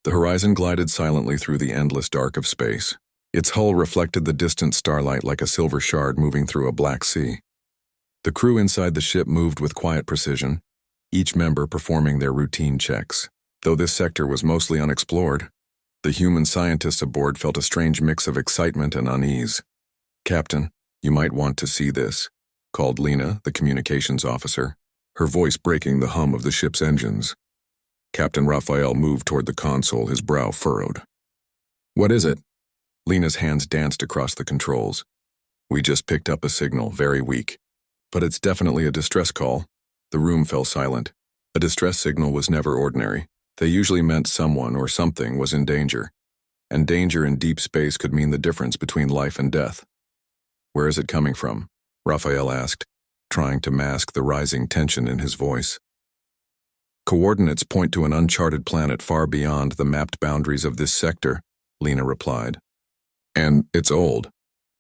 The horizon glided silently through the endless dark of space. Its hull reflected the distant starlight like a silver shard moving through a black sea. The crew inside the ship moved with quiet precision, each member performing their routine checks. Though this sector was mostly unexplored, the human scientists aboard felt a strange mix of excitement and unease. "Captain, you might want to see this," called Lena, the communications officer, her voice breaking the hum of the ship's engines. Captain Raphael moved toward the console, his brow furrowed. "What is it?" Lena's hands danced across the controls. "We just picked up a signal, very weak. But it's definitely a distress call." The room fell silent. A distress signal was never ordinary. They usually meant someone or something was in danger. And danger in deep space could mean the difference between life and death. "Where is it coming from?" Raphael asked, trying to mask the rising tension in his voice. "Coordinates point to an uncharted planet far beyond the mapped boundaries of this sector," Lena replied. "And it's old.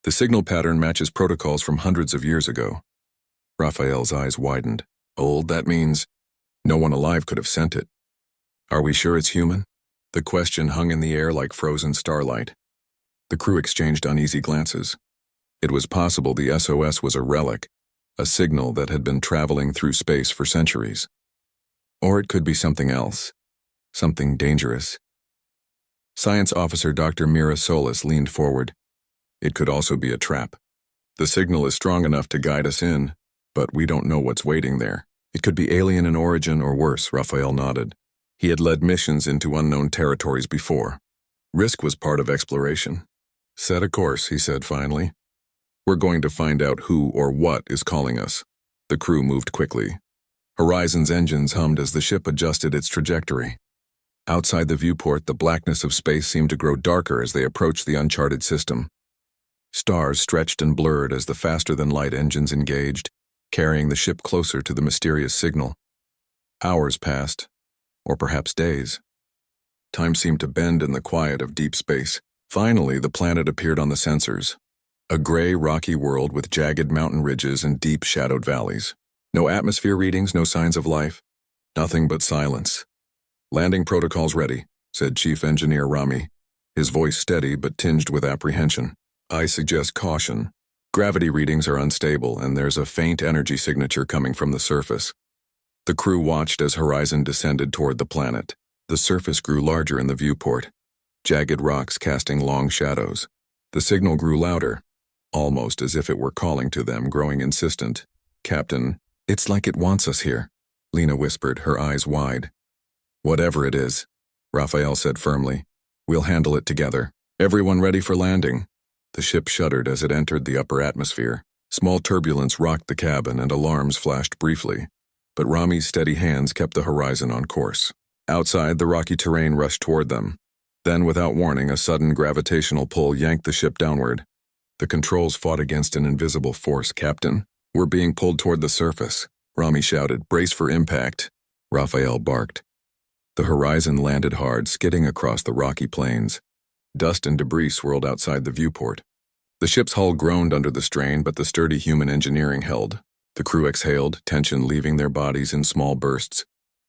The signal pattern matches protocols from hundreds of years ago." Raphael's eyes widened. "Old, that means no one alive could have sent it. Are we sure it's human?" The question hung in the air like frozen starlight. The crew exchanged uneasy glances. It was possible the SOS was a relic, a signal that had been traveling through space for centuries. Or it could be something else, something dangerous. Science Officer Dr. Mira Solis leaned forward. "It could also be a trap. The signal is strong enough to guide us in, but we don't know what's waiting there. It could be alien in origin or worse," Raphael nodded. He had led missions into unknown territories before. Risk was part of exploration. "Set a course," he said finally. "We're going to find out who or what is calling us." The crew moved quickly. Horizon's engines hummed as the ship adjusted its trajectory. Outside the viewport, the blackness of space seemed to grow darker as they approached the uncharted system. Stars stretched and blurred as the faster-than-light engines engaged, carrying the ship closer to the mysterious signal. Hours passed, or perhaps days. Time seemed to bend in the quiet of deep space. Finally, the planet appeared on the sensors. A gray, rocky world with jagged mountain ridges and deep, shadowed valleys. No atmosphere readings, no signs of life. Nothing but silence. "Landing protocols ready," said Chief Engineer Rami, his voice steady but tinged with apprehension. "I suggest caution. Gravity readings are unstable, and there's a faint energy signature coming from the surface." The crew watched as Horizon descended toward the planet. The surface grew larger in the viewport, jagged rocks casting long shadows. The signal grew louder, almost as if it were calling to them, growing insistent. "Captain, it's like it wants us here," Lena whispered, her eyes wide. "Whatever it is," Raphael said firmly, "we'll handle it together. Everyone ready for landing?" The ship shuddered as it entered the upper atmosphere. Small turbulence rocked the cabin and alarms flashed briefly, but Rami's steady hands kept the Horizon on course. Outside, the rocky terrain rushed toward them. Then, without warning, a sudden gravitational pull yanked the ship downward. The controls fought against an invisible force. "Captain, we're being pulled toward the surface," Rami shouted. "Brace for impact." Raphael barked. The Horizon landed hard, skidding across the rocky plains. Dust and debris swirled outside the viewport. The ship's hull groaned under the strain, but the sturdy human engineering held. The crew exhaled, tension leaving their bodies in small bursts.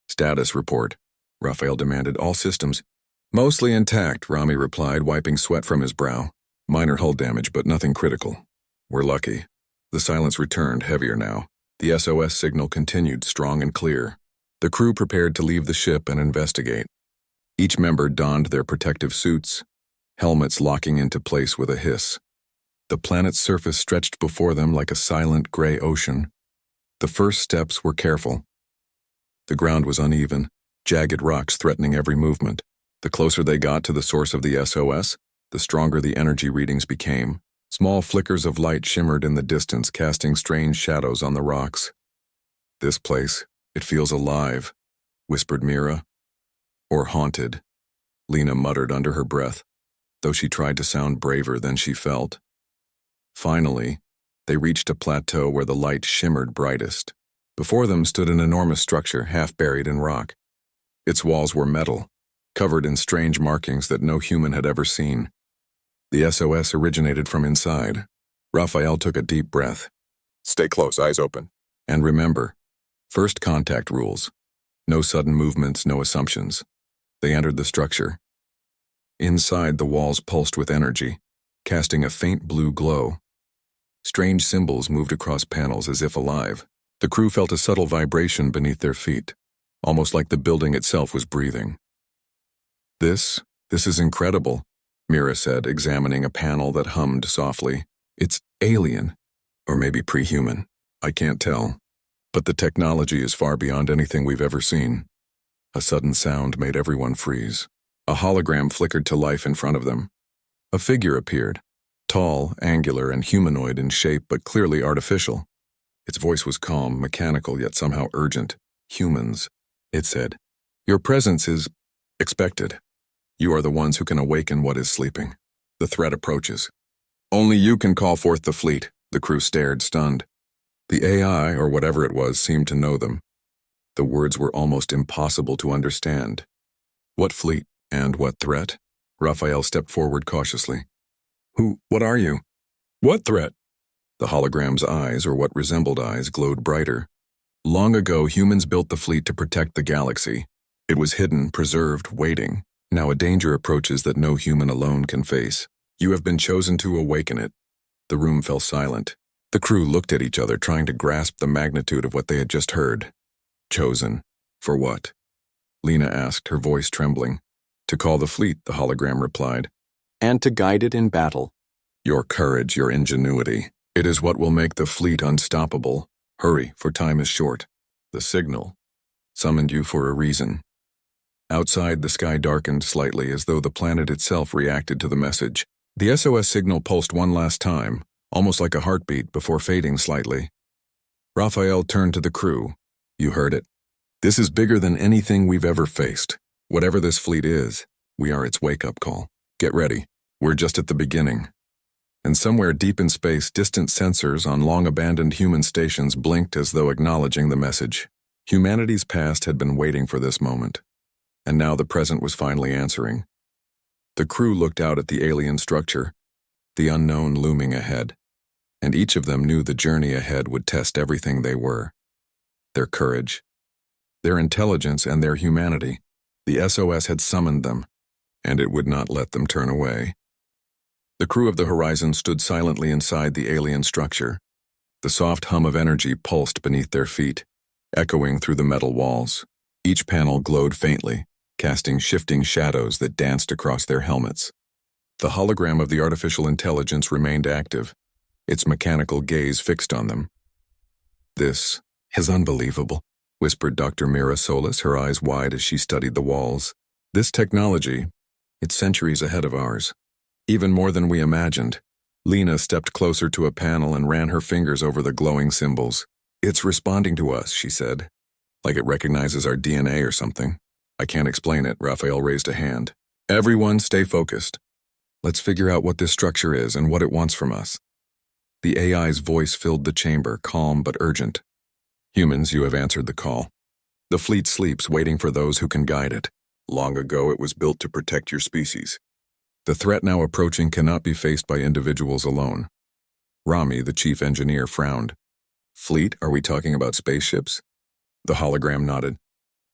"Status report," Raphael demanded. "All systems." "Mostly intact," Rami replied, wiping sweat from his brow. "Minor hull damage, but nothing critical." "We're lucky." The silence returned, heavier now. The SOS signal continued, strong and clear. The crew prepared to leave the ship and investigate. Each member donned their protective suits, helmets locking into place with a hiss. The planet's surface stretched before them like a silent gray ocean. The first steps were careful. The ground was uneven, jagged rocks threatening every movement. The closer they got to the source of the SOS, the stronger the energy readings became. Small flickers of light shimmered in the distance, casting strange shadows on the rocks. "This place, it feels alive," whispered Mira. "Or haunted," Lena muttered under her breath, though she tried to sound braver than she felt. Finally, they reached a plateau where the light shimmered brightest. Before them stood an enormous structure, half buried in rock. Its walls were metal, covered in strange markings that no human had ever seen. The SOS originated from inside. Raphael took a deep breath. "Stay close, eyes open. And remember, first contact rules. No sudden movements, no assumptions." They entered the structure, Inside, the walls pulsed with energy, casting a faint blue glow. Strange symbols moved across panels as if alive. The crew felt a subtle vibration beneath their feet, almost like the building itself was breathing. This is incredible, Mira said, examining a panel that hummed softly. It's alien, or maybe pre-human. I can't tell. But the technology is far beyond anything we've ever seen. A sudden sound made everyone freeze. A hologram flickered to life in front of them. A figure appeared, tall, angular, and humanoid in shape, but clearly artificial. Its voice was calm, mechanical, yet somehow urgent. Humans, it said. Your presence is expected. You are the ones who can awaken what is sleeping. The threat approaches. Only you can call forth the fleet. The crew stared, stunned. The AI, or whatever it was, seemed to know them. The words were almost impossible to understand. What fleet and what threat? Raphael stepped forward cautiously. What are you? What threat? The hologram's eyes, or what resembled eyes, glowed brighter. Long ago, humans built the fleet to protect the galaxy. It was hidden, preserved, waiting. Now a danger approaches that no human alone can face. You have been chosen to awaken it. The room fell silent. The crew looked at each other, trying to grasp the magnitude of what they had just heard. Chosen. For what? Lena asked, her voice trembling. To call the fleet, the hologram replied. And to guide it in battle. Your courage, your ingenuity. It is what will make the fleet unstoppable. Hurry, for time is short. The signal summoned you for a reason. Outside, the sky darkened slightly as though the planet itself reacted to the message. The SOS signal pulsed one last time, almost like a heartbeat, before fading slightly. Raphael turned to the crew. You heard it. This is bigger than anything we've ever faced. Whatever this fleet is, we are its wake-up call. Get ready. We're just at the beginning. And somewhere deep in space, distant sensors on long-abandoned human stations blinked as though acknowledging the message. Humanity's past had been waiting for this moment, and now the present was finally answering. The crew looked out at the alien structure, the unknown looming ahead, and each of them knew the journey ahead would test everything they were. Their courage, their intelligence, and their humanity. The SOS had summoned them, and it would not let them turn away. The crew of the Horizon stood silently inside the alien structure. The soft hum of energy pulsed beneath their feet, echoing through the metal walls. Each panel glowed faintly, casting shifting shadows that danced across their helmets. The hologram of the artificial intelligence remained active, its mechanical gaze fixed on them. This is unbelievable, whispered Dr. Mira Solis, her eyes wide as she studied the walls. This technology, it's centuries ahead of ours. Even more than we imagined. Lena stepped closer to a panel and ran her fingers over the glowing symbols. It's responding to us, she said, like it recognizes our DNA or something. I can't explain it, Raphael raised a hand. Everyone stay focused. Let's figure out what this structure is and what it wants from us. The AI's voice filled the chamber, calm but urgent. Humans, you have answered the call. The fleet sleeps, waiting for those who can guide it. Long ago, it was built to protect your species. The threat now approaching cannot be faced by individuals alone. Rami, the chief engineer, frowned. Fleet, are we talking about spaceships? The hologram nodded.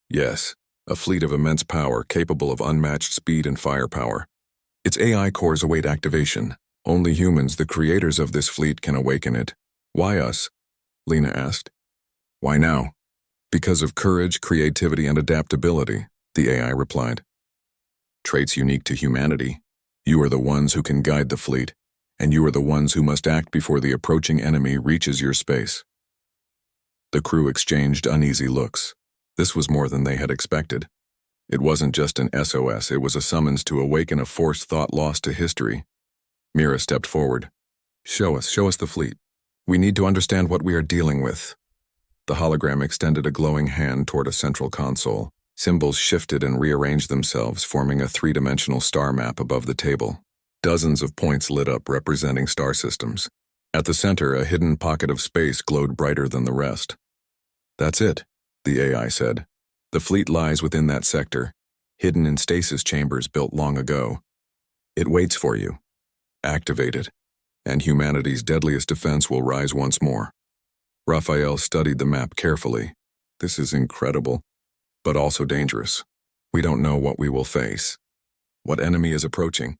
Yes, a fleet of immense power, capable of unmatched speed and firepower. Its AI cores await activation. Only humans, the creators of this fleet, can awaken it. Why us? Lena asked. Why now? Because of courage, creativity, and adaptability, the AI replied. Traits unique to humanity. You are the ones who can guide the fleet, and you are the ones who must act before the approaching enemy reaches your space. The crew exchanged uneasy looks. This was more than they had expected. It wasn't just an SOS, it was a summons to awaken a force thought lost to history. Mira stepped forward. Show us the fleet. We need to understand what we are dealing with. The hologram extended a glowing hand toward a central console. Symbols shifted and rearranged themselves, forming a three-dimensional star map above the table. Dozens of points lit up, representing star systems. At the center, a hidden pocket of space glowed brighter than the rest. That's it, the AI said. The fleet lies within that sector, hidden in stasis chambers built long ago. It waits for you. Activate it, and humanity's deadliest defense will rise once more. Raphael studied the map carefully. This is incredible, but also dangerous. We don't know what we will face. What enemy is approaching?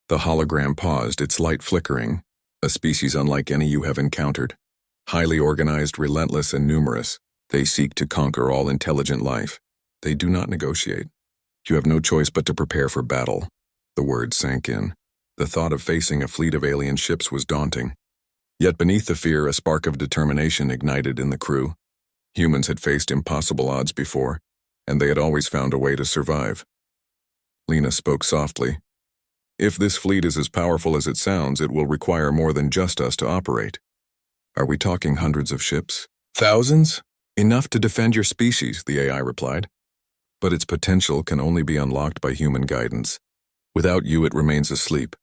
The hologram paused, its light flickering. A species unlike any you have encountered. Highly organized, relentless, and numerous. They seek to conquer all intelligent life. They do not negotiate. You have no choice but to prepare for battle. The words sank in. The thought of facing a fleet of alien ships was daunting. Yet beneath the fear, a spark of determination ignited in the crew. Humans had faced impossible odds before, and they had always found a way to survive. Lena spoke softly. If this fleet is as powerful as it sounds, it will require more than just us to operate. Are we talking hundreds of ships? Thousands? Enough to defend your species, the AI replied. But its potential can only be unlocked by human guidance. Without you, it remains asleep.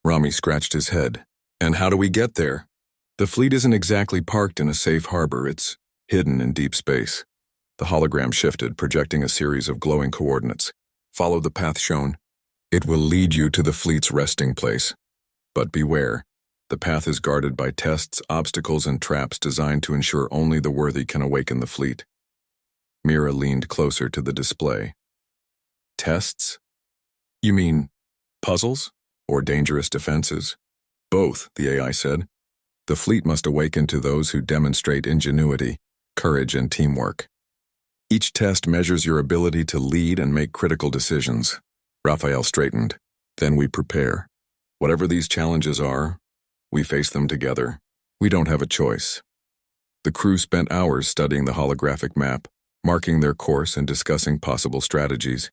Rami scratched his head. And how do we get there? The fleet isn't exactly parked in a safe harbor, it's hidden in deep space. The hologram shifted, projecting a series of glowing coordinates. Follow the path shown. It will lead you to the fleet's resting place. But beware, the path is guarded by tests, obstacles, and traps designed to ensure only the worthy can awaken the fleet. Mira leaned closer to the display. Tests? You mean puzzles? Or dangerous defenses? Both, the AI said. The fleet must awaken to those who demonstrate ingenuity, courage, and teamwork. Each test measures your ability to lead and make critical decisions. Raphael straightened. Then we prepare. Whatever these challenges are, we face them together. We don't have a choice. The crew spent hours studying the holographic map, marking their course and discussing possible strategies.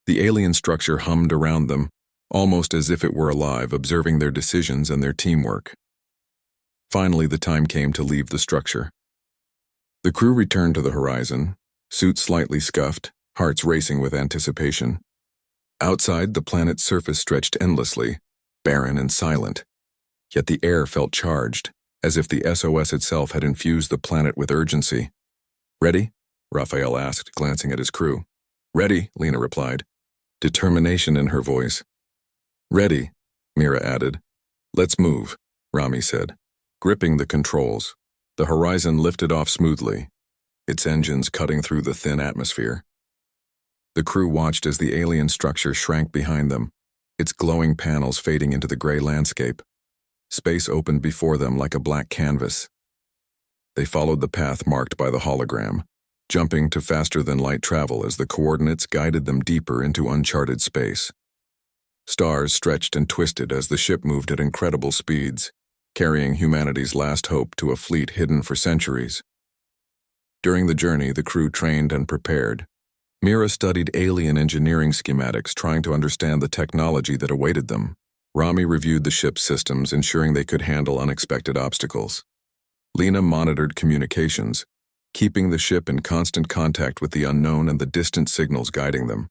The alien structure hummed around them, almost as if it were alive, observing their decisions and their teamwork. Finally, the time came to leave the structure. The crew returned to the horizon, suits slightly scuffed, hearts racing with anticipation. Outside, the planet's surface stretched endlessly, barren and silent. Yet the air felt charged, as if the SOS itself had infused the planet with urgency. Ready? Raphael asked, glancing at his crew. Ready, Lena replied, determination in her voice. Ready, Mira added. Let's move, Rami said. Gripping the controls, the horizon lifted off smoothly, its engines cutting through the thin atmosphere. The crew watched as the alien structure shrank behind them, its glowing panels fading into the gray landscape. Space opened before them like a black canvas. They followed the path marked by the hologram, jumping to faster-than-light travel as the coordinates guided them deeper into uncharted space. Stars stretched and twisted as the ship moved at incredible speeds, carrying humanity's last hope to a fleet hidden for centuries. During the journey, the crew trained and prepared. Mira studied alien engineering schematics, trying to understand the technology that awaited them. Rami reviewed the ship's systems, ensuring they could handle unexpected obstacles. Lena monitored communications, keeping the ship in constant contact with the unknown and the distant signals guiding them.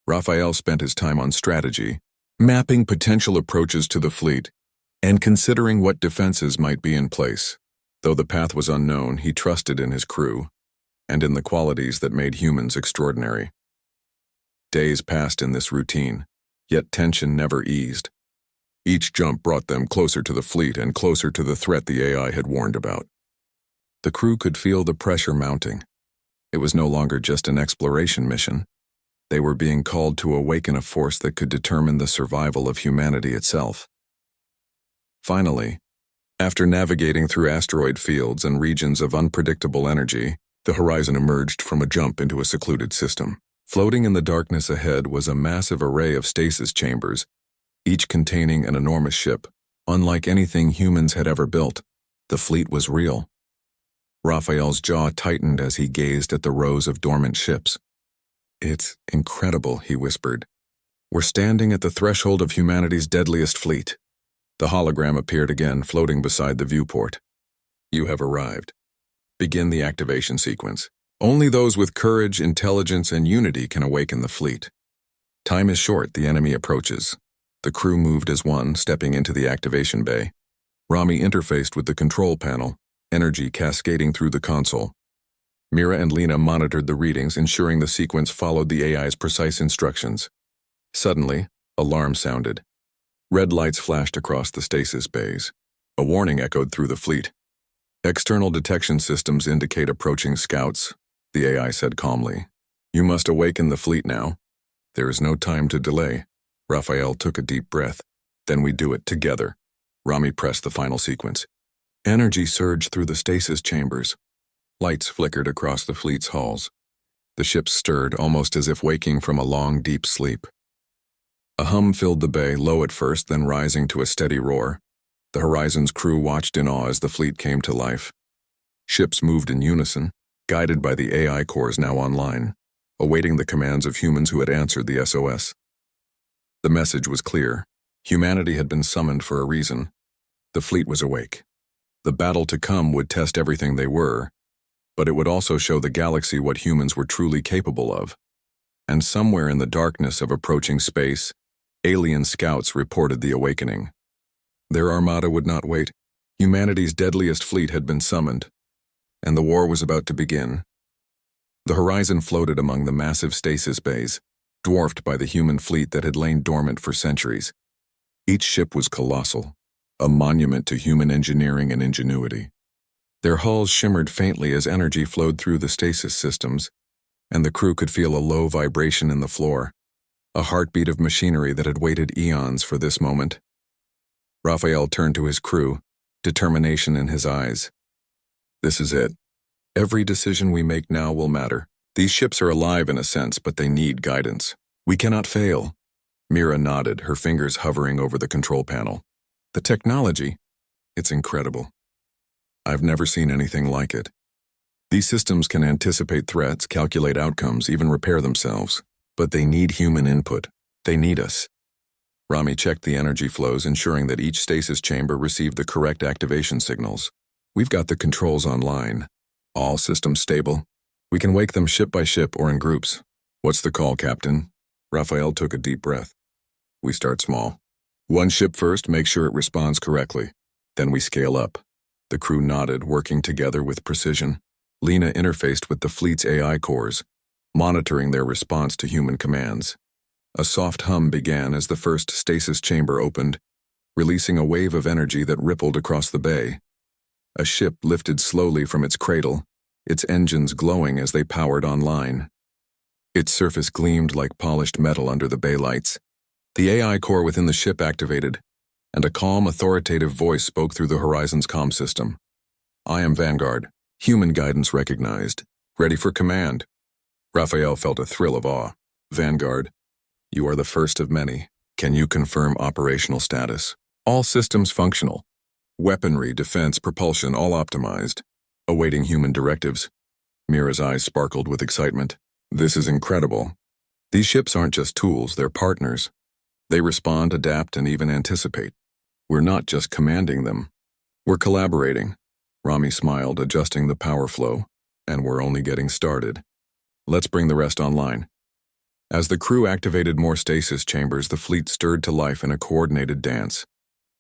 Raphael spent his time on strategy, mapping potential approaches to the fleet, and considering what defenses might be in place. Though the path was unknown, he trusted in his crew, and in the qualities that made humans extraordinary. Days passed in this routine, yet tension never eased. Each jump brought them closer to the fleet and closer to the threat the AI had warned about. The crew could feel the pressure mounting. It was no longer just an exploration mission. They were being called to awaken a force that could determine the survival of humanity itself. Finally, after navigating through asteroid fields and regions of unpredictable energy, the horizon emerged from a jump into a secluded system. Floating in the darkness ahead was a massive array of stasis chambers, each containing an enormous ship. Unlike anything humans had ever built, the fleet was real. Raphael's jaw tightened as he gazed at the rows of dormant ships. It's incredible, he whispered. We're standing at the threshold of humanity's deadliest fleet. The hologram appeared again, floating beside the viewport. You have arrived. Begin the activation sequence. Only those with courage, intelligence, and unity can awaken the fleet. Time is short, the enemy approaches. The crew moved as one, stepping into the activation bay. Rami interfaced with the control panel, energy cascading through the console. Mira and Lena monitored the readings, ensuring the sequence followed the AI's precise instructions. Suddenly, alarm sounded. Red lights flashed across the stasis bays. A warning echoed through the fleet. External detection systems indicate approaching scouts, the AI said calmly. You must awaken the fleet now. There is no time to delay. Raphael took a deep breath. Then we do it together. Rami pressed the final sequence. Energy surged through the stasis chambers. Lights flickered across the fleet's halls. The ships stirred, almost as if waking from a long, deep sleep. A hum filled the bay, low at first, then rising to a steady roar. The Horizon's crew watched in awe as the fleet came to life. Ships moved in unison, guided by the AI cores now online, awaiting the commands of humans who had answered the SOS. The message was clear. Humanity had been summoned for a reason. The fleet was awake. The battle to come would test everything they were, but it would also show the galaxy what humans were truly capable of. And somewhere in the darkness of approaching space, alien scouts reported the awakening. Their armada would not wait. Humanity's deadliest fleet had been summoned, and the war was about to begin. The Horizon floated among the massive stasis bays, dwarfed by the human fleet that had lain dormant for centuries. Each ship was colossal, a monument to human engineering and ingenuity. Their hulls shimmered faintly as energy flowed through the stasis systems, and the crew could feel a low vibration in the floor, a heartbeat of machinery that had waited eons for this moment. Raphael turned to his crew, determination in his eyes. This is it. Every decision we make now will matter. These ships are alive in a sense, but they need guidance. We cannot fail. Mira nodded, her fingers hovering over the control panel. The technology, it's incredible. I've never seen anything like it. These systems can anticipate threats, calculate outcomes, even repair themselves. But they need human input. They need us. Rami checked the energy flows, ensuring that each stasis chamber received the correct activation signals. We've got the controls online. All systems stable. We can wake them ship by ship or in groups. What's the call, Captain? Raphael took a deep breath. We start small. One ship first, make sure it responds correctly. Then we scale up. The crew nodded, working together with precision. Lena interfaced with the fleet's AI cores, monitoring their response to human commands. A soft hum began as the first stasis chamber opened, releasing a wave of energy that rippled across the bay. A ship lifted slowly from its cradle, its engines glowing as they powered online. Its surface gleamed like polished metal under the bay lights. The AI core within the ship activated, and a calm, authoritative voice spoke through the Horizon's comm system. I am Vanguard. Human guidance recognized. Ready for command. Raphael felt a thrill of awe. Vanguard, you are the first of many. Can you confirm operational status? All systems functional. Weaponry, defense, propulsion, all optimized. Awaiting human directives. Mira's eyes sparkled with excitement. This is incredible. These ships aren't just tools, they're partners. They respond, adapt, and even anticipate. We're not just commanding them. We're collaborating. Rami smiled, adjusting the power flow. And we're only getting started. Let's bring the rest online. As the crew activated more stasis chambers, the fleet stirred to life in a coordinated dance.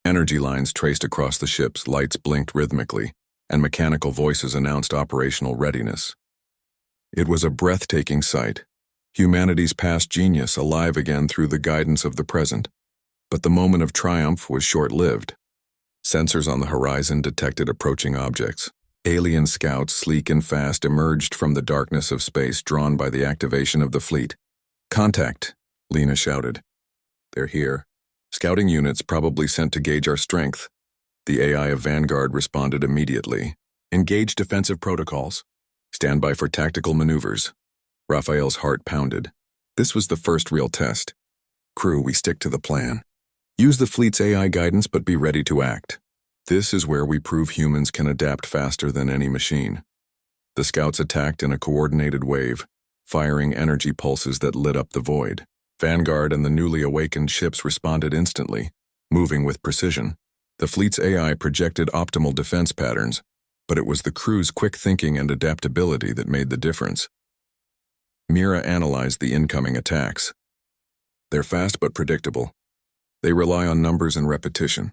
Energy lines traced across the ships, lights blinked rhythmically, and mechanical voices announced operational readiness. It was a breathtaking sight. Humanity's past genius alive again through the guidance of the present. But the moment of triumph was short-lived. Sensors on the horizon detected approaching objects. Alien scouts, sleek and fast, emerged from the darkness of space, drawn by the activation of the fleet. Contact, Lena shouted. They're here. Scouting units probably sent to gauge our strength. The AI of Vanguard responded immediately. Engage defensive protocols. Stand by for tactical maneuvers. Raphael's heart pounded. This was the first real test. Crew, we stick to the plan. Use the fleet's AI guidance, but be ready to act. This is where we prove humans can adapt faster than any machine. The scouts attacked in a coordinated wave, firing energy pulses that lit up the void. Vanguard and the newly awakened ships responded instantly, moving with precision. The fleet's AI projected optimal defense patterns, but it was the crew's quick thinking and adaptability that made the difference. Mira analyzed the incoming attacks. They're fast but predictable. They rely on numbers and repetition.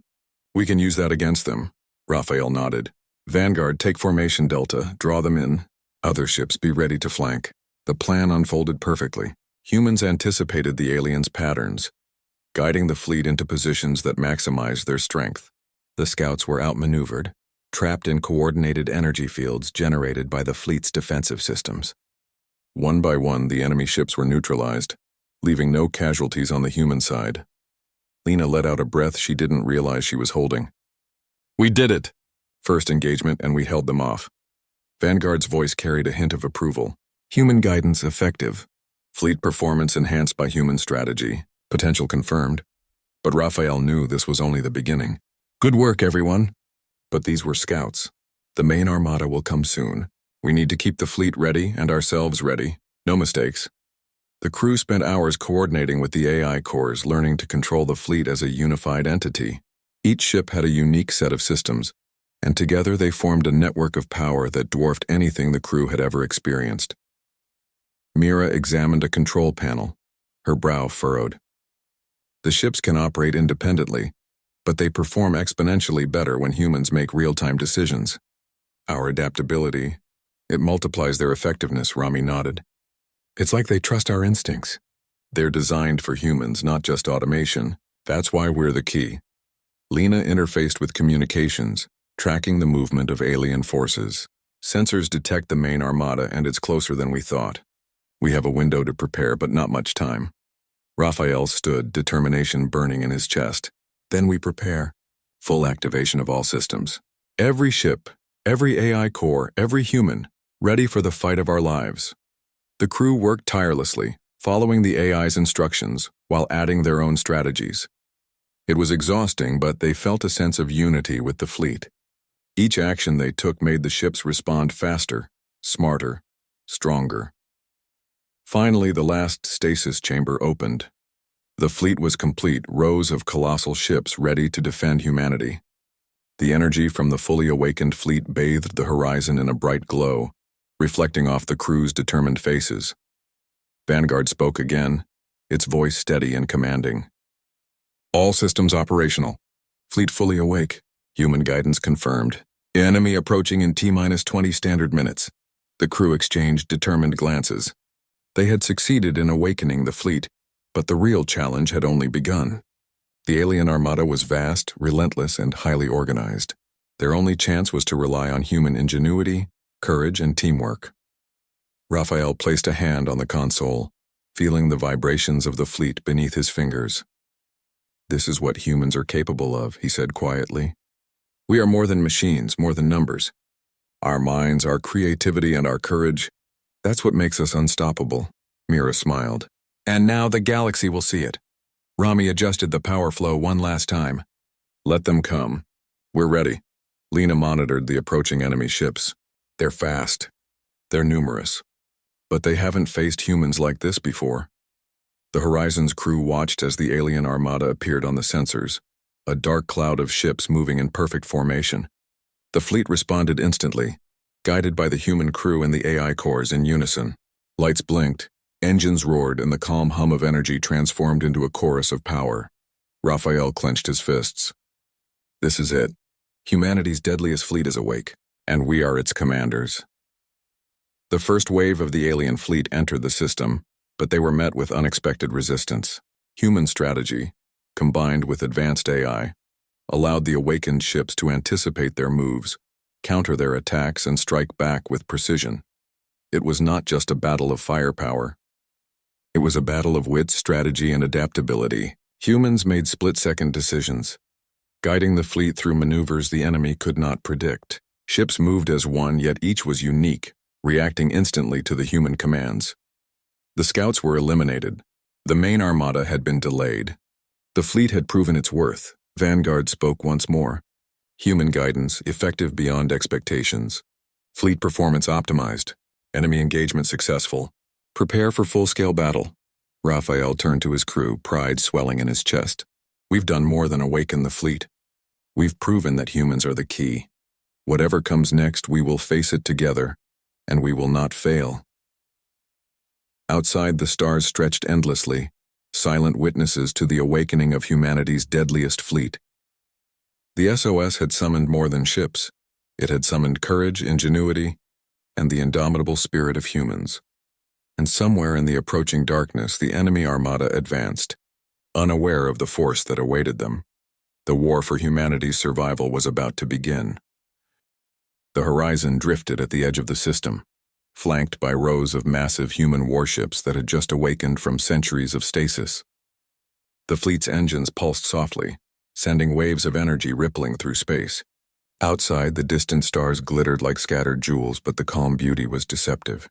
We can use that against them. Raphael nodded. Vanguard, take formation Delta, draw them in. Other ships be ready to flank. The plan unfolded perfectly. Humans anticipated the aliens' patterns, guiding the fleet into positions that maximized their strength. The scouts were outmaneuvered, trapped in coordinated energy fields generated by the fleet's defensive systems. One by one, the enemy ships were neutralized, leaving no casualties on the human side. Lena let out a breath she didn't realize she was holding. "We did it!" First engagement, and we held them off. Vanguard's voice carried a hint of approval. Human guidance effective. Fleet performance enhanced by human strategy. Potential confirmed. But Raphael knew this was only the beginning. "Good work, everyone." But these were scouts. The main armada will come soon. We need to keep the fleet ready and ourselves ready. No mistakes. The crew spent hours coordinating with the AI cores, learning to control the fleet as a unified entity. Each ship had a unique set of systems, and together they formed a network of power that dwarfed anything the crew had ever experienced. Mira examined a control panel, her brow furrowed. The ships can operate independently, but they perform exponentially better when humans make real-time decisions. Our adaptability, it multiplies their effectiveness, Rami nodded. It's like they trust our instincts. They're designed for humans, not just automation. That's why we're the key. Lena interfaced with communications, tracking the movement of alien forces. Sensors detect the main armada, and it's closer than we thought. We have a window to prepare, but not much time. Raphael stood, determination burning in his chest. Then we prepare. Full activation of all systems. Every ship, every AI core, every human, ready for the fight of our lives. The crew worked tirelessly, following the AI's instructions while adding their own strategies. It was exhausting, but they felt a sense of unity with the fleet. Each action they took made the ships respond faster, smarter, stronger. Finally, the last stasis chamber opened. The fleet was complete, rows of colossal ships ready to defend humanity. The energy from the fully awakened fleet bathed the horizon in a bright glow, reflecting off the crew's determined faces. Vanguard spoke again, its voice steady and commanding. All systems operational. Fleet fully awake. Human guidance confirmed. Enemy approaching in T-20 standard minutes. The crew exchanged determined glances. They had succeeded in awakening the fleet, but the real challenge had only begun. The alien armada was vast, relentless, and highly organized. Their only chance was to rely on human ingenuity, courage, and teamwork. Raphael placed a hand on the console, feeling the vibrations of the fleet beneath his fingers. "This is what humans are capable of," he said quietly. "We are more than machines, more than numbers. Our minds, our creativity, and our courage, that's what makes us unstoppable." Mira smiled. "And now the galaxy will see it." Rami adjusted the power flow one last time. "Let them come. We're ready." Lena monitored the approaching enemy ships. They're fast. They're numerous. But they haven't faced humans like this before. The Horizon's crew watched as the alien armada appeared on the sensors, a dark cloud of ships moving in perfect formation. The fleet responded instantly, guided by the human crew and the AI cores in unison. Lights blinked, engines roared, and the calm hum of energy transformed into a chorus of power. Raphael clenched his fists. "This is it. Humanity's deadliest fleet is awake, and we are its commanders." The first wave of the alien fleet entered the system, but they were met with unexpected resistance. Human strategy, combined with advanced AI, allowed the awakened ships to anticipate their moves, counter their attacks, and strike back with precision. It was not just a battle of firepower. It was a battle of wit, strategy, and adaptability. Humans made split-second decisions, guiding the fleet through maneuvers the enemy could not predict. Ships moved as one, yet each was unique, reacting instantly to the human commands. The scouts were eliminated. The main armada had been delayed. The fleet had proven its worth. Vanguard spoke once more. Human guidance, effective beyond expectations. Fleet performance optimized. Enemy engagement successful. Prepare for full-scale battle. Raphael turned to his crew, pride swelling in his chest. We've done more than awaken the fleet. We've proven that humans are the key. Whatever comes next, we will face it together, and we will not fail. Outside, the stars stretched endlessly, silent witnesses to the awakening of humanity's deadliest fleet. The SOS had summoned more than ships. It had summoned courage, ingenuity, and the indomitable spirit of humans. And somewhere in the approaching darkness, the enemy armada advanced, unaware of the force that awaited them. The war for humanity's survival was about to begin. The horizon drifted at the edge of the system, flanked by rows of massive human warships that had just awakened from centuries of stasis. The fleet's engines pulsed softly, sending waves of energy rippling through space. Outside, the distant stars glittered like scattered jewels, but the calm beauty was deceptive.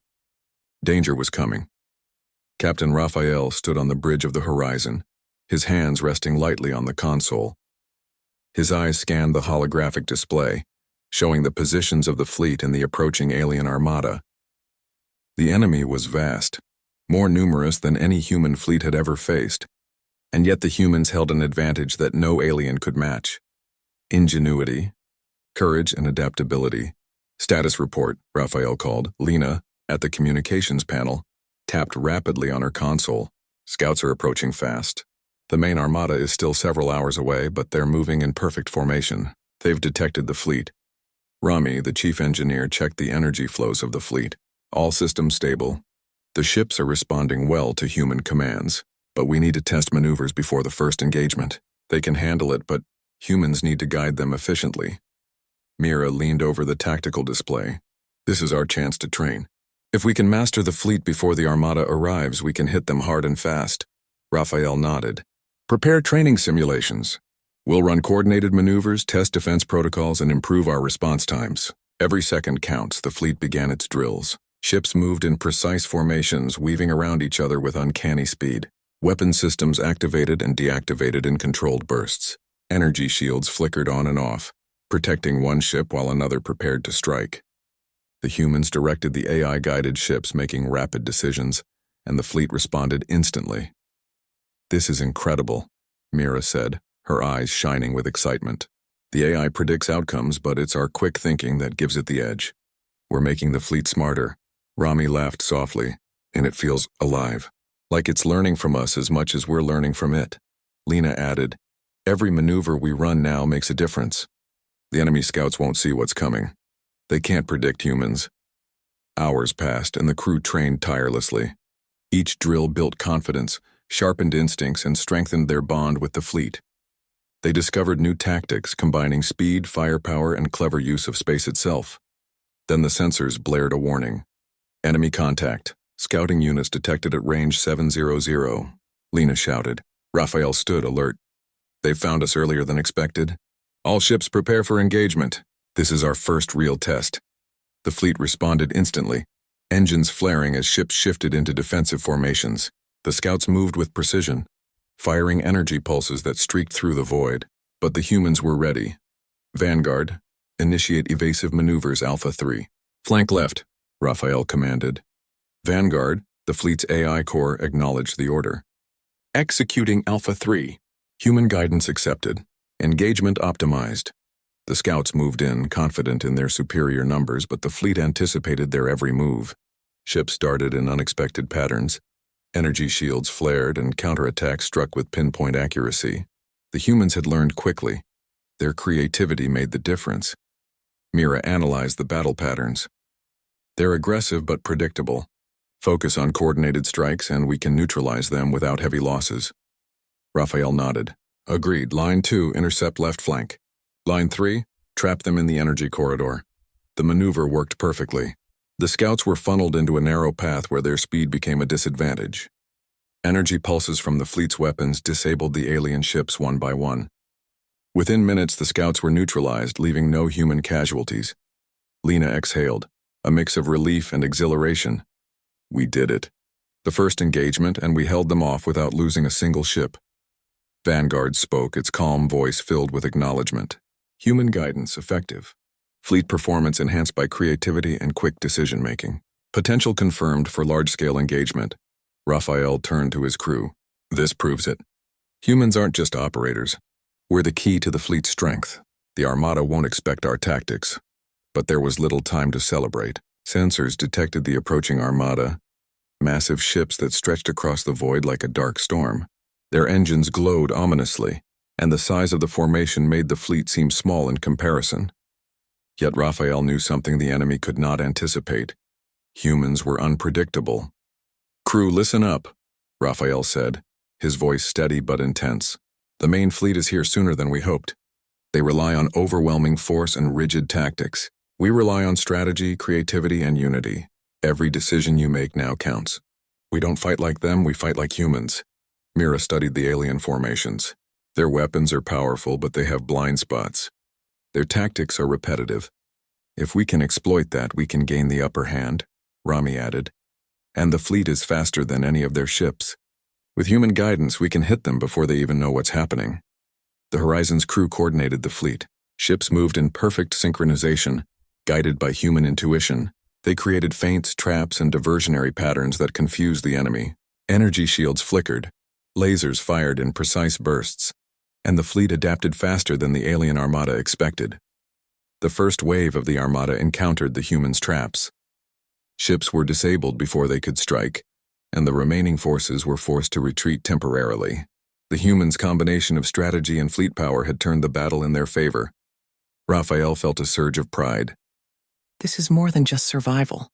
Danger was coming. Captain Raphael stood on the bridge of the horizon, his hands resting lightly on the console. His eyes scanned the holographic display, showing the positions of the fleet and the approaching alien armada. The enemy was vast, more numerous than any human fleet had ever faced, and yet the humans held an advantage that no alien could match. Ingenuity, courage, and adaptability. Status report, Raphael called. Lena, at the communications panel, tapped rapidly on her console. Scouts are approaching fast. The main armada is still several hours away, but they're moving in perfect formation. They've detected the fleet. Rami, the chief engineer, checked the energy flows of the fleet. All systems stable. The ships are responding well to human commands, but we need to test maneuvers before the first engagement. They can handle it, but humans need to guide them efficiently. Mira leaned over the tactical display. This is our chance to train. If we can master the fleet before the armada arrives, we can hit them hard and fast. Raphael nodded. Prepare training simulations. We'll run coordinated maneuvers, test defense protocols, and improve our response times. Every second counts. The fleet began its drills. Ships moved in precise formations, weaving around each other with uncanny speed. Weapon systems activated and deactivated in controlled bursts. Energy shields flickered on and off, protecting one ship while another prepared to strike. The humans directed the AI-guided ships, making rapid decisions, and the fleet responded instantly. This is incredible, Mira said, her eyes shining with excitement. The AI predicts outcomes, but it's our quick thinking that gives it the edge. We're making the fleet smarter. Rami laughed softly, and it feels alive, like it's learning from us as much as we're learning from it. Lena added, every maneuver we run now makes a difference. The enemy scouts won't see what's coming. They can't predict humans. Hours passed, and the crew trained tirelessly. Each drill built confidence, sharpened instincts, and strengthened their bond with the fleet. They discovered new tactics, combining speed, firepower, and clever use of space itself. Then the sensors blared a warning. Enemy contact. Scouting units detected at range 700. Lena shouted. Raphael stood alert. They've found us earlier than expected. All ships prepare for engagement. This is our first real test. The fleet responded instantly, engines flaring as ships shifted into defensive formations. The scouts moved with precision, firing energy pulses that streaked through the void. But the humans were ready. Vanguard, initiate evasive maneuvers Alpha 3. Flank left, Raphael commanded. Vanguard, the fleet's AI core, acknowledged the order. Executing Alpha 3. Human guidance accepted. Engagement optimized. The scouts moved in, confident in their superior numbers, but the fleet anticipated their every move. Ships darted in unexpected patterns. Energy shields flared and counterattacks struck with pinpoint accuracy. The humans had learned quickly. Their creativity made the difference. Mira analyzed the battle patterns. They're aggressive but predictable. Focus on coordinated strikes and we can neutralize them without heavy losses. Raphael nodded. Agreed. Line 2, intercept left flank. Line 3, trap them in the energy corridor. The maneuver worked perfectly. The scouts were funneled into a narrow path where their speed became a disadvantage. Energy pulses from the fleet's weapons disabled the alien ships one by one. Within minutes, the scouts were neutralized, leaving no human casualties. Lena exhaled, a mix of relief and exhilaration. We did it. The first engagement, and we held them off without losing a single ship. Vanguard spoke, its calm voice filled with acknowledgement. Human guidance effective. Fleet performance enhanced by creativity and quick decision-making. Potential confirmed for large-scale engagement. Raphael turned to his crew. This proves it. Humans aren't just operators. We're the key to the fleet's strength. The Armada won't expect our tactics. But there was little time to celebrate. Sensors detected the approaching Armada, massive ships that stretched across the void like a dark storm. Their engines glowed ominously, and the size of the formation made the fleet seem small in comparison. Yet Raphael knew something the enemy could not anticipate. Humans were unpredictable. Crew, listen up, Raphael said, his voice steady but intense. The main fleet is here sooner than we hoped. They rely on overwhelming force and rigid tactics. We rely on strategy, creativity, and unity. Every decision you make now counts. We don't fight like them, we fight like humans. Mira studied the alien formations. Their weapons are powerful, but they have blind spots. Their tactics are repetitive. If we can exploit that, we can gain the upper hand, Rami added. And the fleet is faster than any of their ships. With human guidance, we can hit them before they even know what's happening. The Horizon's crew coordinated the fleet. Ships moved in perfect synchronization, guided by human intuition. They created feints, traps, and diversionary patterns that confused the enemy. Energy shields flickered. Lasers fired in precise bursts. And the fleet adapted faster than the alien armada expected. The first wave of the armada encountered the humans' traps. Ships were disabled before they could strike, and the remaining forces were forced to retreat temporarily. The humans' combination of strategy and fleet power had turned the battle in their favor. Raphael felt a surge of pride. This is more than just survival.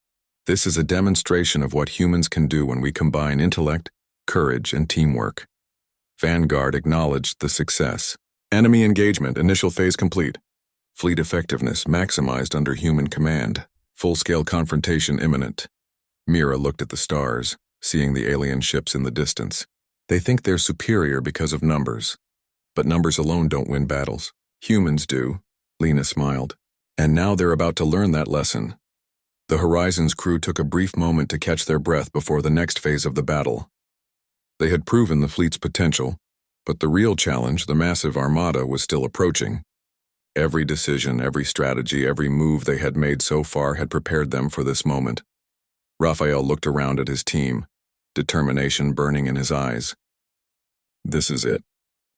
This is a demonstration of what humans can do when we combine intellect, courage, and teamwork. Vanguard acknowledged the success. Enemy engagement, initial phase complete. Fleet effectiveness maximized under human command. Full-scale confrontation imminent. Mira looked at the stars, seeing the alien ships in the distance. They think they're superior because of numbers. But numbers alone don't win battles. Humans do, Lena smiled. And now they're about to learn that lesson. The Horizon's crew took a brief moment to catch their breath before the next phase of the battle. They had proven the fleet's potential, but the real challenge, the massive armada, was still approaching. Every decision, every strategy, every move they had made so far had prepared them for this moment. Raphael looked around at his team, determination burning in his eyes. This is it.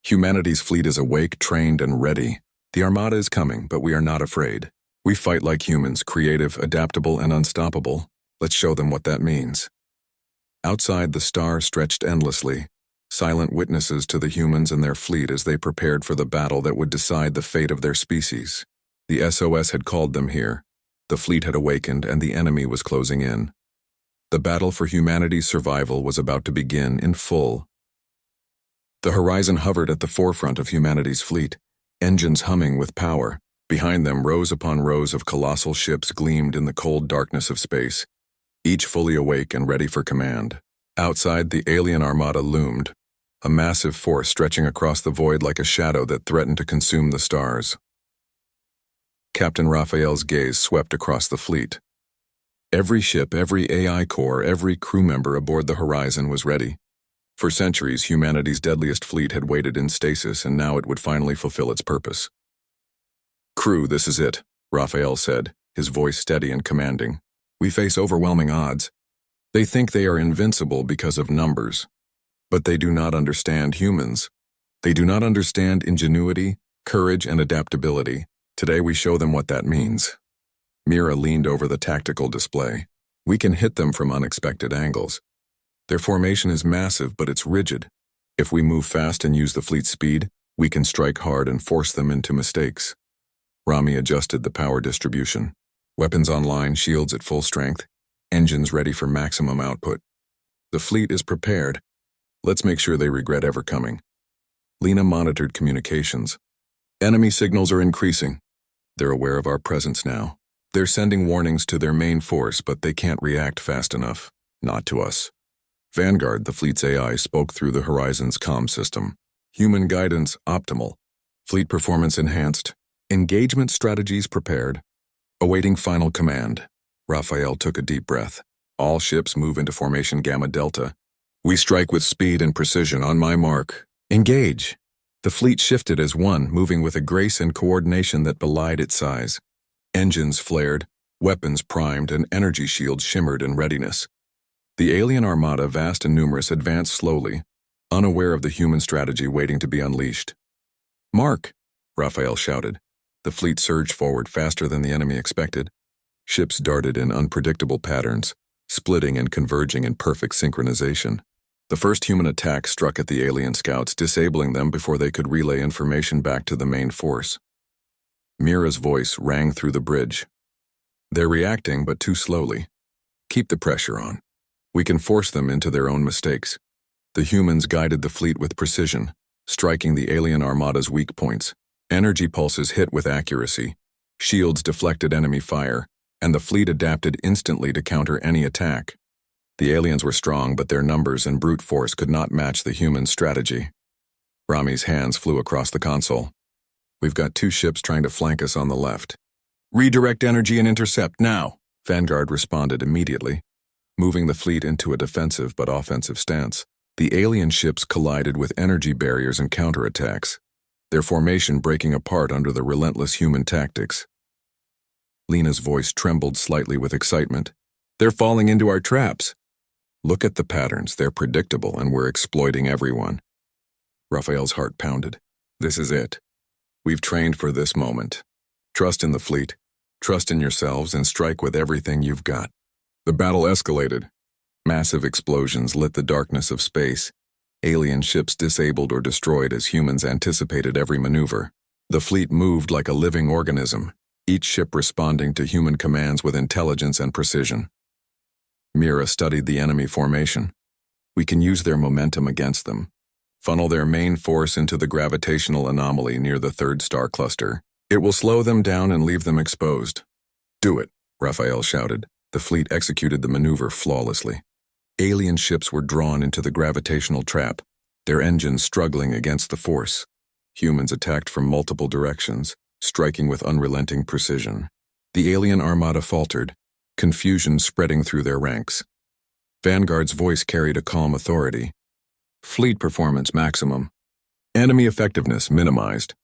Humanity's fleet is awake, trained, and ready. The armada is coming, but we are not afraid. We fight like humans, creative, adaptable, and unstoppable. Let's show them what that means. Outside, the stars stretched endlessly, silent witnesses to the humans and their fleet as they prepared for the battle that would decide the fate of their species. The SOS had called them here. The fleet had awakened, and the enemy was closing in. The battle for humanity's survival was about to begin in full. The Horizon hovered at the forefront of humanity's fleet, engines humming with power. Behind them, rows upon rows of colossal ships gleamed in the cold darkness of space, each fully awake and ready for command. Outside, the alien armada loomed, a massive force stretching across the void like a shadow that threatened to consume the stars. Captain Raphael's gaze swept across the fleet. Every ship, every AI core, every crew member aboard the Horizon was ready. For centuries, humanity's deadliest fleet had waited in stasis, and now it would finally fulfill its purpose. "Crew, this is it," Raphael said, his voice steady and commanding. "We face overwhelming odds. They think they are invincible because of numbers. But they do not understand humans. They do not understand ingenuity, courage, and adaptability. Today we show them what that means." Mira leaned over the tactical display. "We can hit them from unexpected angles. Their formation is massive, but it's rigid. If we move fast and use the fleet's speed, we can strike hard and force them into mistakes." Rami adjusted the power distribution. Weapons online, shields at full strength, engines ready for maximum output. The fleet is prepared. Let's make sure they regret ever coming. Lena monitored communications. Enemy signals are increasing. They're aware of our presence now. They're sending warnings to their main force, but they can't react fast enough. Not to us. Vanguard, the fleet's AI, spoke through the Horizon's comm system. Human guidance optimal. Fleet performance enhanced. Engagement strategies prepared. Awaiting final command. Raphael took a deep breath. All ships move into formation Gamma Delta. We strike with speed and precision. On my mark. Engage. The fleet shifted as one, moving with a grace and coordination that belied its size. Engines flared, weapons primed, and energy shields shimmered in readiness. The alien armada, vast and numerous, advanced slowly, unaware of the human strategy waiting to be unleashed. "Mark!" Raphael shouted. The fleet surged forward faster than the enemy expected. Ships darted in unpredictable patterns, splitting and converging in perfect synchronization. The first human attack struck at the alien scouts, disabling them before they could relay information back to the main force. Mira's voice rang through the bridge. "They're reacting, but too slowly. Keep the pressure on. We can force them into their own mistakes." The humans guided the fleet with precision, striking the alien armada's weak points. Energy pulses hit with accuracy. Shields deflected enemy fire, and the fleet adapted instantly to counter any attack. The aliens were strong, but their numbers and brute force could not match the human strategy. Rami's hands flew across the console. We've got 2 ships trying to flank us on the left. Redirect energy and intercept now, Vanguard responded immediately, moving the fleet into a defensive but offensive stance. The alien ships collided with energy barriers and counterattacks, their formation breaking apart under the relentless human tactics. Lena's voice trembled slightly with excitement. They're falling into our traps. Look at the patterns, they're predictable and we're exploiting everyone. Raphael's heart pounded. This is it. We've trained for this moment. Trust in the fleet, trust in yourselves, and strike with everything you've got. The battle escalated. Massive explosions lit the darkness of space. Alien ships disabled or destroyed as humans anticipated every maneuver. The fleet moved like a living organism, each ship responding to human commands with intelligence and precision. Mira studied the enemy formation. We can use their momentum against them. Funnel their main force into the gravitational anomaly near the 3rd star cluster. It will slow them down and leave them exposed. Do it, Raphael shouted. The fleet executed the maneuver flawlessly. Alien ships were drawn into the gravitational trap, their engines struggling against the force. Humans attacked from multiple directions, striking with unrelenting precision. The alien armada faltered, confusion spreading through their ranks. Vanguard's voice carried a calm authority. Fleet performance maximum. Enemy effectiveness minimized.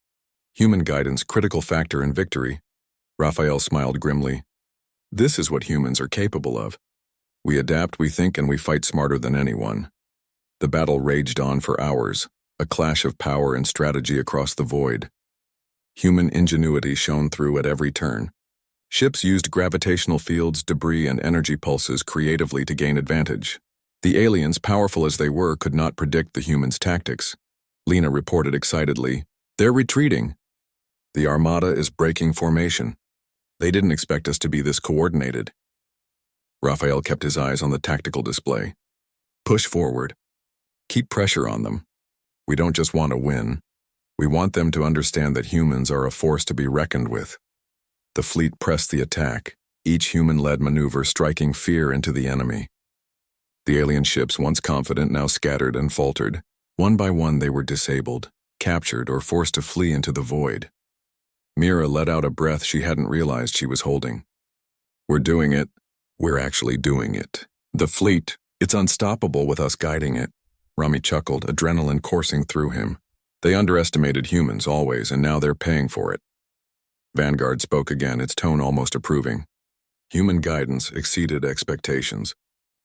Human guidance critical factor in victory. Raphael smiled grimly. This is what humans are capable of. We adapt, we think, and we fight smarter than anyone. The battle raged on for hours, a clash of power and strategy across the void. Human ingenuity shone through at every turn. Ships used gravitational fields, debris, and energy pulses creatively to gain advantage. The aliens, powerful as they were, could not predict the humans' tactics. Lena reported excitedly, "They're retreating. The armada is breaking formation. They didn't expect us to be this coordinated." Raphael kept his eyes on the tactical display. Push forward. Keep pressure on them. We don't just want to win. We want them to understand that humans are a force to be reckoned with. The fleet pressed the attack, each human-led maneuver striking fear into the enemy. The alien ships, once confident, now scattered and faltered. One by one they were disabled, captured, or forced to flee into the void. Mira let out a breath she hadn't realized she was holding. We're doing it. We're actually doing it. The fleet, it's unstoppable with us guiding it. Rami chuckled, adrenaline coursing through him. They underestimated humans always, and now they're paying for it. Vanguard spoke again, its tone almost approving. Human guidance exceeded expectations.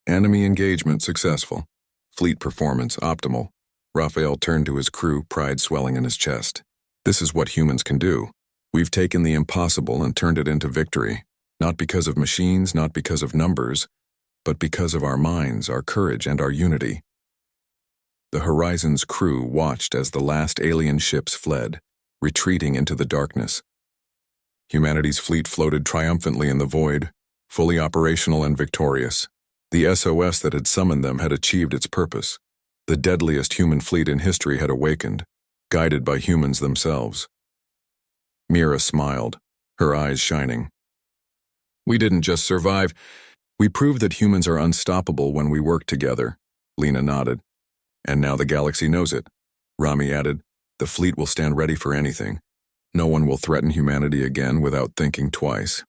Enemy engagement successful. Fleet performance optimal. Raphael turned to his crew, pride swelling in his chest. This is what humans can do. We've taken the impossible and turned it into victory. Not because of machines, not because of numbers, but because of our minds, our courage, and our unity. The Horizon's crew watched as the last alien ships fled, retreating into the darkness. Humanity's fleet floated triumphantly in the void, fully operational and victorious. The SOS that had summoned them had achieved its purpose. The deadliest human fleet in history had awakened, guided by humans themselves. Mira smiled, her eyes shining. We didn't just survive. We proved that humans are unstoppable when we work together. Lena nodded. And now the galaxy knows it. Rami added, the fleet will stand ready for anything. No one will threaten humanity again without thinking twice.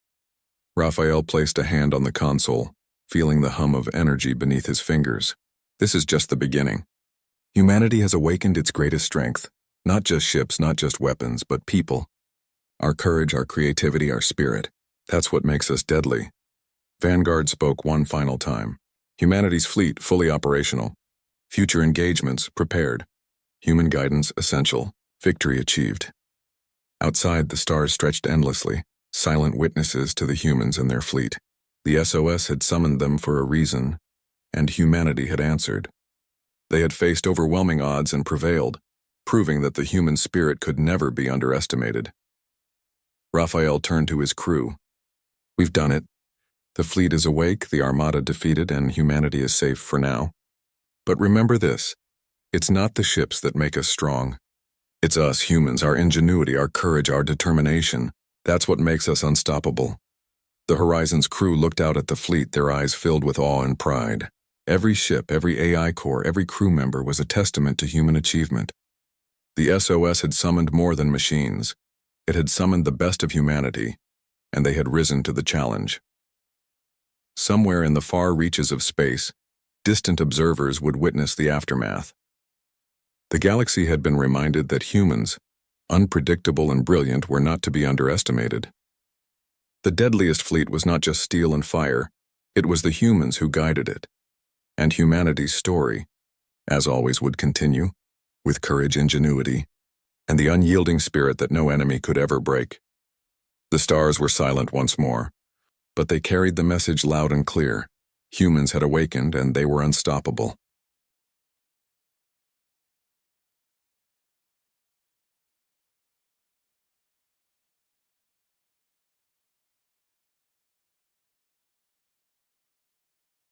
Raphael placed a hand on the console, feeling the hum of energy beneath his fingers. This is just the beginning. Humanity has awakened its greatest strength. Not just ships, not just weapons, but people. Our courage, our creativity, our spirit. That's what makes us deadly. Vanguard spoke one final time. Humanity's fleet fully operational. Future engagements prepared. Human guidance essential. Victory achieved. Outside, the stars stretched endlessly, silent witnesses to the humans and their fleet. The SOS had summoned them for a reason, and humanity had answered. They had faced overwhelming odds and prevailed, proving that the human spirit could never be underestimated. Raphael turned to his crew. We've done it. The fleet is awake, the armada defeated, and humanity is safe for now. But remember this, it's not the ships that make us strong. It's us humans, our ingenuity, our courage, our determination. That's what makes us unstoppable. The Horizon's crew looked out at the fleet, their eyes filled with awe and pride. Every ship, every AI core, every crew member was a testament to human achievement. The SOS had summoned more than machines. It had summoned the best of humanity, and they had risen to the challenge. Somewhere in the far reaches of space, distant observers would witness the aftermath. The galaxy had been reminded that humans, unpredictable and brilliant, were not to be underestimated. The Deadliest fleet was not just steel and fire, it was the humans who guided it. And humanity's story, as always, would continue, with courage, ingenuity, and the unyielding spirit that no enemy could ever break. The stars were silent once more, but they carried the message loud and clear. Humans had awakened, and they were unstoppable.